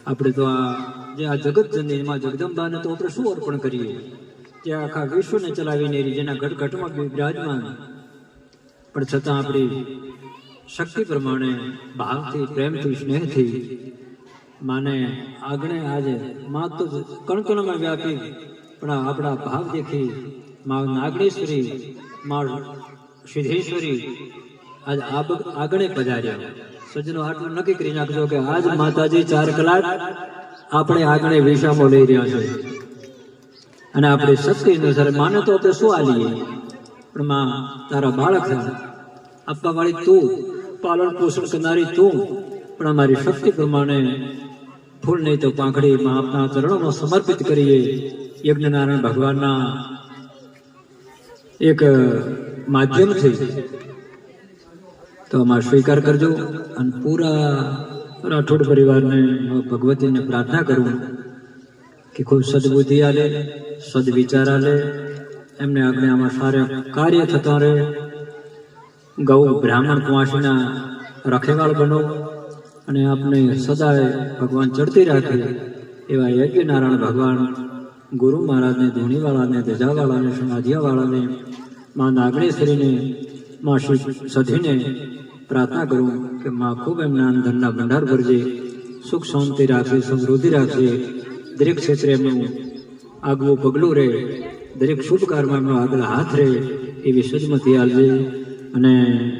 આપણે તો આ જે આ જગત જનની માં જગદંબાને તો આપણે શું અર્પણ કરીએ? જે આખા વિશ્વને ચલાવીને જેના ઘટઘટમાં બિરાજમાન, પણ છતાં આપણી શક્તિ પ્રમાણે ભાવથી, પ્રેમથી, સ્નેહથી માને આગળ આજે માં તો કણકણમાં વ્યાપી, પણ આપણા ભાવ દેખી માં નાગણેશ્વરી, માં સિદ્ધેશ્વરી આજ આગળ પધાર્યા. સજ્જનો આટલું નક્કી કરી નાખજો કે આજ માતાજી 4 કલાક આપણે આગળ વિશામો લઈ રહ્યા છે. અને આપણી શક્તિ અનુસાર માને તો આપણે શું આલીએ, પણ માં તારા બાળક આપવા વાળી તું, પાલન પોષણ કરનારી તું, પણ અમારી શક્તિ પ્રમાણે ફૂલ નહીં તો પાંખડી માં આપના ચરણોમાં સમર્પિત કરીએ. યજ્ઞનારાયણ ભગવાનના એક માધ્યમથી તો આમાં સ્વીકાર કરજો. અને પૂરા રાઠોડ પરિવારને ભગવતીને પ્રાર્થના કરું કે ખૂબ સદબુદ્ધિ આલે, સદવિચાર આલે, એમને આગળ આમાં સારા કાર્ય થતા રહે. ગૌ બ્રાહ્મણ કુંવાસીના રખેવાળ બનો અને આપને સદાય ભગવાન ચડતી રાખે એવા યજ્ઞનારાયણ ભગવાન ગુરુ મહારાજને, ધૂણીવાળાને, ધજાવાળાને, સમાધિયાવાળાને, માં નાગણેશ્વરીને, માં સધીને પ્રાર્થના કરું કે માં ખૂબ એમના ધનના ભંડાર ભરજે, સુખ શાંતિ રાખે, સમૃદ્ધિ રાખે, દરેક ક્ષેત્રે એમનું આગવું પગલું રહે, દરેક શુભ કાર્યમાં એમનો આગળ હાથ રહે એવી સદમતી આવજે. અને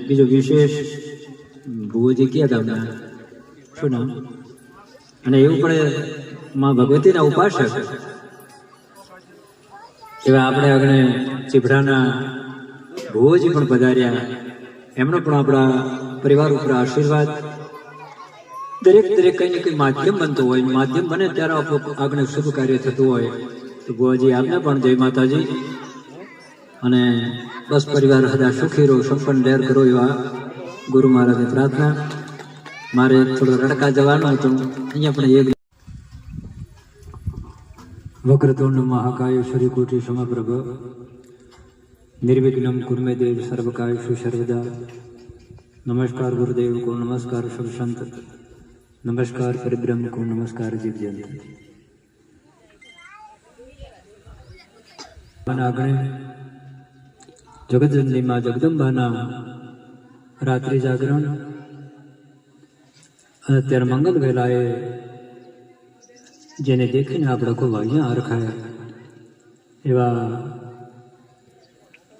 બીજો વિશેષ ભુવોજી ક્યાં ગામના શું નામ? અને એવું પડે માં ભગવતીના ઉપાસક એવા આપણે આગળ ચીભડાના ભુવોજી પણ પધાર્યા. એમનો પણ આપણા પરિવાર ઉપર આશીર્વાદ. દરેક કંઈ ને કંઈ માધ્યમ બનતું હોય, માધ્યમ બને ત્યારે આગળ શુભ કાર્ય થતું હોય. તો ભુવાજી આપને પણ જય માતાજી. અને બસ પરિવાર હદા સુખી રહો, સંપન્ન લહેર કરો એવા ગુરુ મહારાજની પ્રાર્થના. મારે થોડો રડકા જવાનું હતું, અહીંયા પણ એક વક્રતુંડ મહાકાય સૂર્યકોટિ સમપ્રભ निर्विघ्नं कुर्मे देव सर्वकार्येषु सर्वदा. नमस्कार गुरुदेव को, नमस्कार सब संत, नमस्कार परिब्रह्म को, नमस्कार जीव जंत. આગળ જગતજનની માં જગદંબાના રાત્રિ જાગરણ અને અત્યારે મંગલ વેલાએ જેને દેખીને આપણે ખૂબ અહીંયા હરખાયા એવા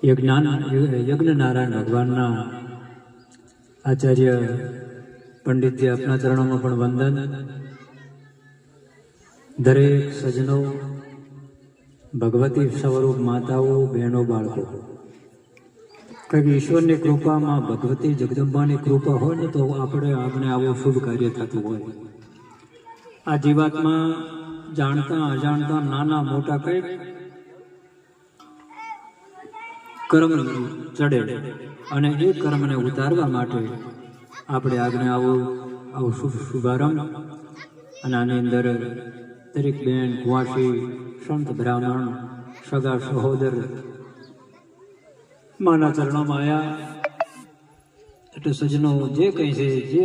યજ્ઞનારાયણ ભગવાનના આચાર્ય પંડિતજી આપના ચરણોમાં પણ વંદન. દરેક સજ્જનો, ભગવતી સ્વરૂપ માતાઓ, બહેનો, બાળકો, કંઈક ઈશ્વરની કૃપામાં ભગવતી જગદંબાની કૃપા હોય ને તો આપણે આવું શુભ કાર્ય થતું હોય. આ જીવાતમાં જાણતા અજાણતા નાના મોટા કંઈક કર્મ ચડે અને એ કર્મને ઉતારવા માટે આપણે આજ્ઞા આવો શુભારંભ. અને આની અંદર દરેક બેન, કુંવાસી, સંત, બ્રાહ્મણ, સગા સહોદર માના ચરણોમાં આવ્યા. એટલે સજ્જનો જે કંઈ છે, જે